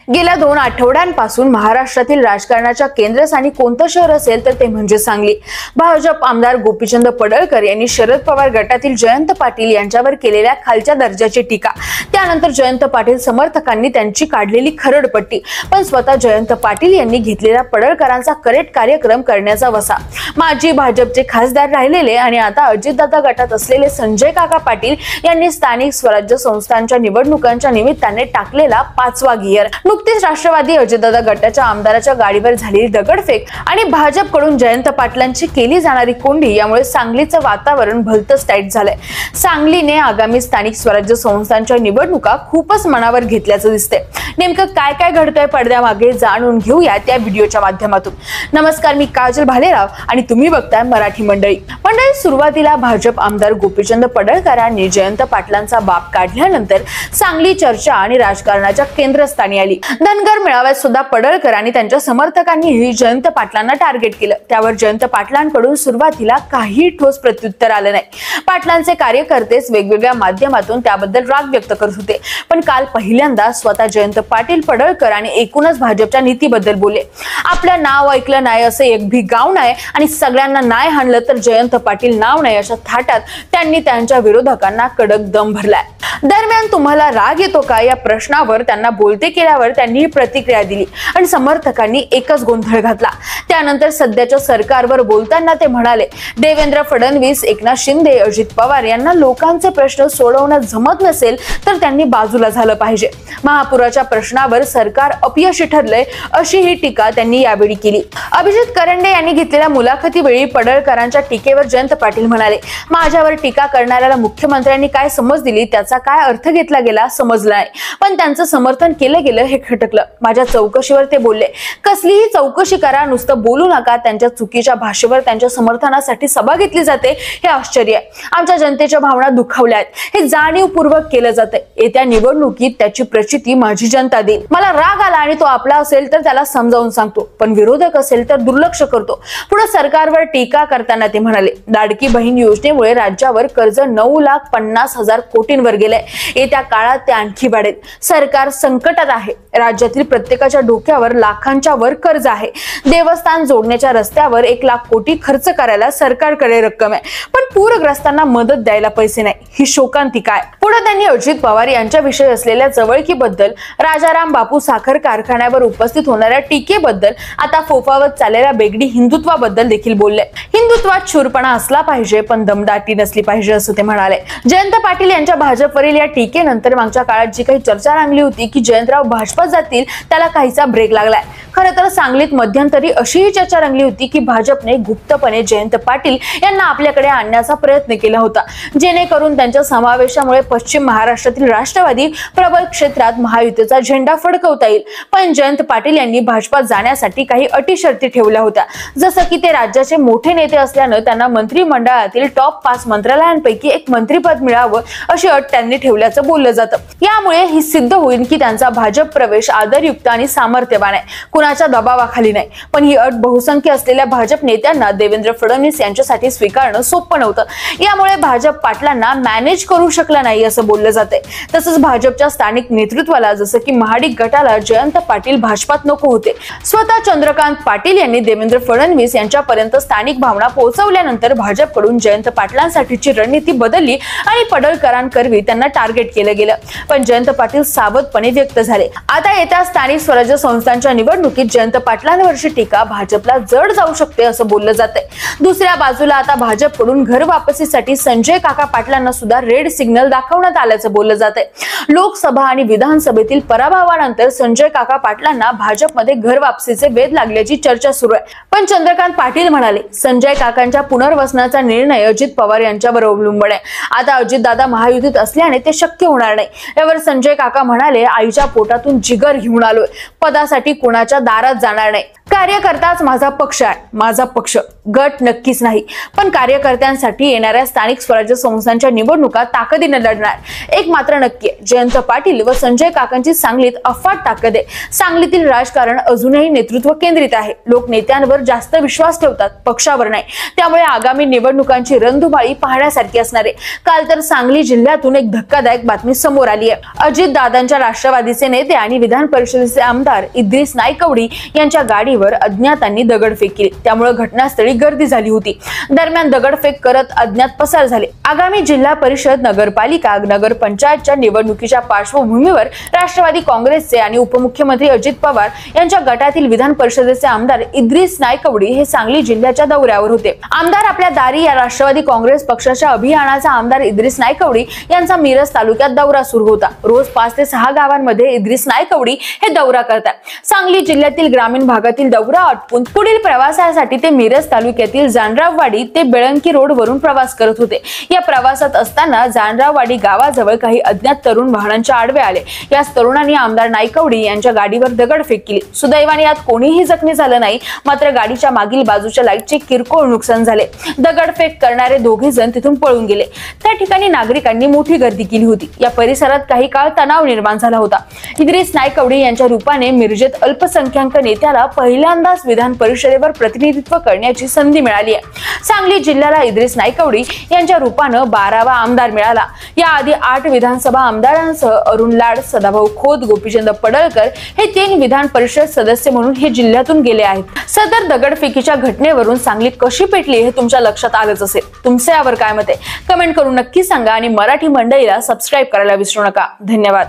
गेल्या 2 आठवड्यांपासून महाराष्ट्रातील राजकारणाच्या केंद्रस्थानी कोणतं शहर असेल तर ते म्हणजे सांगली। भाजप आमदार गोपीचंद पडळकर यांनी शरद पवार गटातील जयंत पाटील यांच्यावर केलेल्या खालच्या दर्जाची टीका, त्यानंतर जयंत पाटील समर्थकांनी त्यांची काढलेली खरडपट्टी, पण स्वतः जयंत पाटील यांनी घेतलेला पडळकरांचा करेक्ट कार्यक्रम करण्याचा वसा। माजी भाजपचे खासदार राहिलेले आणि आता अजितदादा गटात असलेले संजय काका पाटील यांनी स्थानिक स्वराज्य संस्थांच्या निवडणुकांच्या निमित्ताने टाकलेला 5वा गियर। नुकतीच राष्ट्रवादी अजितदादा गटाच्या आमदाराच्या गाडीवर झालेली दगडफेक आणि भाजपकडून जयंत पाटलांची केली जाणारी कोंडी यामुळे सांगलीचं वातावरण भलतंच टाईट झालंय। सांगलीने आगामी स्थानिक स्वराज्य संस्थांच्या निवडणुका खूपच मनावर घेतल्याचं दिसतंय। नेमकं काय काय घडतंय पडद्यामागे जाणून घेऊया त्या व्हिडिओच्या माध्यमातून। नमस्कार, मी काजल भालेराव आणि तुम्ही बघताय मराठी मंडळी। सुरुवातीला भाजप आमदार गोपीचंद पडळकरांनी जयंत पाटलांचा बाप काढल्यानंतर सांगली चर्चा आणि राजकारणाच्या केंद्रस्थानी आली। धनगर मेळाव्यात सुद्धा पडळकर आणि त्यांच्या समर्थकांनीही जयंत पाटलांना टार्गेट केलं। त्यावर जयंत पाटलांकडून सुरुवातीला काही ठोस प्रत्युत्तर आलं नाही। पाटलांचे कार्यकर्तेच वेगवेगळ्या माध्यमातून त्याबद्दल राग व्यक्त करत होते, पण काल पहिल्यांदा स्वतः जयंत पाटील पडळकर आणि एकूणच भाजपच्या नीतीबद्दल बोलले। आपलं नाव ऐकलं नाही असं एक भी गाव नाही आणि सगळ्यांना नाही हाणलं तर जयंत पाटील नाव नाही अशा थाटात त्यांनी त्यांच्या विरोधकांना कडक दम भरलाय। दरम्यान तुम्हाला राग येतो का या प्रश्नावर त्यांना बोलते केल्यावर त्यांनी प्रतिक्रिया दिली आणि समर्थकांनी एकच गोंधळ घातला। त्यानंतर सध्याच्या सरकारवर बोलताना ते म्हणाले, देवेंद्र फडणवीस, एकनाथ शिंदे, अजित पवार यांना लोकांचे प्रश्न सोडवणं जमत नसेल तर त्यांनी बाजूला झालं पाहिजे। महापुराच्या प्रश्नावर सरकार अपयशी ठरलंय अशी ही टीका त्यांनी यावेळी केली। अभिजित करंडे यांनी घेतलेल्या मुलाखतीवेळी पडळकरांच्या टीकेवर जयंत पाटील म्हणाले, माझ्यावर टीका करणाऱ्याला मुख्यमंत्र्यांनी काय समज दिली, त्याचा काय अर्थ घेतला गेला समजला नाही, पण त्यांचं समर्थन केलं गेलं हे खटकलं। माझ्या चौकशीवर ते बोलले, कसलीही चौकशी करा, नुसतं बोलू नका। त्यांच्या चुकीच्या भाषेवर त्यांच्या समर्थनासाठी सभा घेतली जाते हे आश्चर्य आहे। आमच्या जनतेच्या भावना दुखावल्या आहेत हे जाणीवपूर्वक केलं जाते। येत्या निवडणुकीत त्याची प्रचिती माझी जनता देईल। मला राग आला आणि तो आपला असेल तर त्याला समजावून सांगतो, पण विरोधक असेल तर दुर्लक्ष करतो। पुढे सरकारवर टीका करताना ते म्हणाले, लाडकी बहीण योजनेमुळे राज्यावर कर्ज 9,50,000 कोटींवर गेले। येत्या काळात ते आणखी वाढेल। सरकार संकटात आहे। राज्यातील प्रत्येकाच्या डोक्यावर लाखांच्या वर कर्ज आहे। देवस्थान जोडण्याच्या रस्त्यावर 1,00,000 कोटी खर्च करायला सरकारकडे रक्कम आहे, पण पूरग्रस्तांना मदत द्यायला पैसे नाही, ही शोकांतिका आहे। पुढे त्यांनी अजित पवार यांच्याविषयी असलेल्या जवळकीबद्दल, राजाराम बापू साखर कारखान्यावर उपस्थित होणाऱ्या टीकेबद्दल, आता फोफावत चाललेल्या बेगडी हिंदुत्वाबद्दल देखील बोलले। हिंदुत्वात शूरपणा असला पाहिजे पण दमदाटी नसली पाहिजे असं ते म्हणाले। जयंत पाटील यांच्या भाजपवरील या टीकेनंतर मागच्या काळात जी काही चर्चा रंगली होती की जयंतराव भाजपात जातील, त्याला काहीसा ब्रेक लागलाय। खरं तर सांगलीत मध्यंतरी अशीही चर्चा रंगली होती की भाजपने गुप्तपणे जयंत पाटील यांना आपल्याकडे आणण्याचा प्रयत्न केला होता, जेणेकरून त्यांच्या समावेशामुळे पश्चिम महाराष्ट्रातील राष्ट्रवादी प्रबळ क्षेत्रात महायुतीचा झेंडा फडकवता येईल। पण जयंत पाटील यांनी भाजपात जाण्यासाठी काही अटी शर्ती ठेवल्या होत्या, जसं की ते राज्याचे मोठे नेते असल्यानं त्यांना मंत्रिमंडळातील टॉप 5 मंत्रालयांपैकी एक मंत्रिपद मिळावं अशी अट त्यांनी ठेवल्याचं बोललं जातं। यामुळे ही सिद्ध होईल की त्यांचा भाजप प्रवेश आदरयुक्त आणि सामर्थ्यवान आहे, कुणाच्या दबावाखाली नाही। पण ही अट बहुसंख्य असलेल्या भाजप नेत्यांना देवेंद्र फडणवीस यांच्यासाठी स्वीकारणं सोपं नव्हतं। यामुळे भाजप पाटलांना मॅनेज करू शकला नाही असं बोललं जातंय। तसंच भाजपच्या स्थानिक नेतृत्वाला, जसं की महाडिक गटाला जयंत पाटील भाजपात नको होते। स्वतः चंद्रकांत पाटील यांनी देवेंद्र फडणवीस यांच्यापर्यंत स्थानिक भावना पोहोचवल्यानंतर भाजपकडून जयंत पाटलांसाठीची रणनीती बदलली आणि पडळकरांकरवी त्यांना टार्गेट केलं गेलं। पण जयंत पाटील सावधपणे व्यक्त झाले। आता येत्या स्थानिक स्वराज्य संस्थांच्या निवडणुकीत जयंत पाटलांवरची टीका भाजपला जड जाऊ शकते असं बोललं जातंय। दुसऱ्या बाजूला आता भाजपकडून घर वापसीसाठी संजय काका पाटलांना सुद्धा रेड सिग्नल दाखवण्यात आल्याचं बोललं जातंय। लोकसभा आणि विधानसभेतील पराभवानंतर संजय काका पाटलांना भाजपमध्ये घर वापसीचे वेध लागल्याची चर्चा सुरू आहे। पण चंद्रकांत पाटील म्हणाले, संजय काकांच्या पुनर्वसनाचा निर्णय अजित पवार यांच्यावर अवलंबून आहे। आता अजितदादा महायुतीत असल्याने ते शक्य होणार नाही। यावर संजय काका म्हणाले, आईच्या पोटातून जिगर घेऊन आलोय, पदासाठी कोणाच्या दारात जाणार नाही। कार्यकर्ताच माझा पक्ष आहे, माझा पक्ष गट नक्कीच नाही, पण कार्यकर्त्यांसाठी येणाऱ्या स्थानिक स्वराज्य संस्थांच्या निवडणुका ताकदीने लढणार। एक मात्र नक्की आहे, जयंत पाटील व संजय काकांची सांगलीत अफाट ताकद आहे। सांगलीतील राजकारण अजूनही नेतृत्व केंद्रित आहे। लोक नेत्यांवर जास्त विश्वास ठेवतात, पक्षावर नाही। त्यामुळे आगामी निवडणुकांची रणधुमाळी पाहण्यासारखी असणार आहे। काल तर सांगली जिल्ह्यातून एक धक्कादायक बातमी समोर आली आहे। अजित दादांच्या राष्ट्रवादीचे नेते आणि विधान परिषदेचे आमदार इद्रिस नायकवडी यांच्या गाडीवर अज्ञातांनी दगडफेक केली, त्यामुळे घटनास्थळी गर्दी झाली होती। दरम्यान दगडफेक करत अज्ञात पसार झाले। आगामी जिल्हा परिषद, नगरपालिका, नगरपंचायतच्या निवडणुकीच्या पार्श्वभूमीवर राष्ट्रवादी काँग्रेसचे आणि उपमुख्यमंत्री अजित पवार यांच्या गटातील विधान परिषदेचे आमदार इद्रिस नायकवडी हे सांगली जिल्ह्याच्या दौऱ्यावर होते। आमदार आपल्या दारी या राष्ट्रवादी काँग्रेस पक्षाच्या अभियानाचा आमदार इद्रिस नायकवडी यांचा मिरज तालुक्यात दौरा सुरू होता। रोज 5 ते 6 गावांमध्ये इद्रिस नायकवडी हे दौरा करतात। सांगली जिल्ह्यातील ग्रामीण भागातील दौरा आटपून पुढील प्रवासासाठी ते मिरज तालुक्यातील जानराववाडी ते बेळंकी रोड वरून प्रवास करत होते। या प्रवासात असताना जानराववाडी गावाजवळ काही अज्ञात तरुण वाहनांच्या आडवे आले। याच तरुणांनी आमदार नायकवडी यांच्या गाडीवर दगडफेक केली। सुदैवाने यात कोणीही जखमी झालं नाही, मात्र गाडीच्या मागील बाजूच्या लाईटचे किरकोळ नुकसान झाले। दगडफेक करणारे दोघे जण तिथून पळून गेले। त्या ठिकाणी नागरिकांनी मोठी गर्दी केली होती। या परिसरात काही काळ तणाव निर्माण झाला होता। इद्रिस नायकवडी यांच्या रूपाने मिरजेत अल्पसंख्याक नेत्याला पहिल्यांदाच विधान परिषदेवर प्रतिनिधित्व करण्याची संधी मिळाली आहे। सांगली जिल्ह्याला इद्रिस नायकवडी यांच्या रूपानं 12वा आमदार मिळाला। याआधी 8 विधानसभा आमदारांसह अरुण लाड, सदाभाऊ खोत, गोपीचंद पडळकर हे 3 विधान परिषद सदस्य म्हणून हे जिल्ह्यातून गेले आहेत। सदर दगडफेकीच्या घटनेवरून सांगली कशी पेटली हे तुमच्या लक्षात आलंच असेल। तुमचे यावर काय मत आहे? कमेंट करून नक्की सांगा आणि मराठी मंडईला सबस्क्राईब करायला विसरू नका। धन्यवाद।